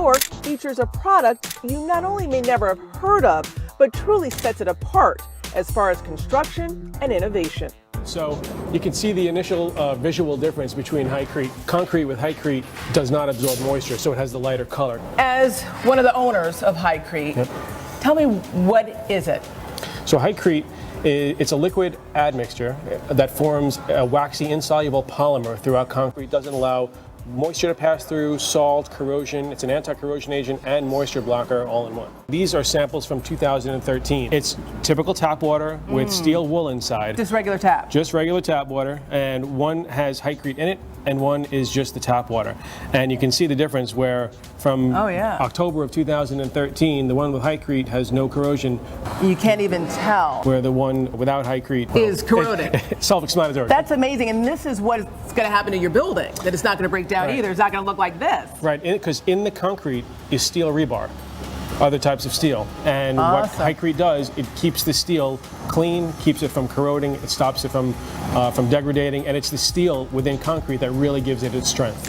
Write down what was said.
short, features a product you not only may never have heard of, but truly sets it apart as far as construction and innovation. So you can see the initial visual difference between Hycrete. Concrete with Hycrete does not absorb moisture, so it has the lighter color. As one of the owners of Hycrete, tell me, what is it? So Hycrete, it's a liquid admixture that forms a waxy insoluble polymer throughout concrete. It doesn't allow moisture to pass through, salt, corrosion. It's an anti-corrosion agent and moisture blocker all in one. These are samples from 2013. It's typical tap water with steel wool inside. Just regular tap? Just regular tap water, and one has Hycrete in it and one is just the tap water. And you can see the difference where from October of 2013, the one with Hycrete has no corrosion. You can't even tell. Where the one without Hycrete is corroding. Self-explanatory. That's amazing, and this is what's going to happen to your building, that it's not going to break down either. It's not going to look like this. Right, because in the concrete is steel rebar, other types of steel. And what Hycrete does, it keeps the steel clean, keeps it from corroding, it stops it from degrading, and it's the steel within concrete that really gives it its strength.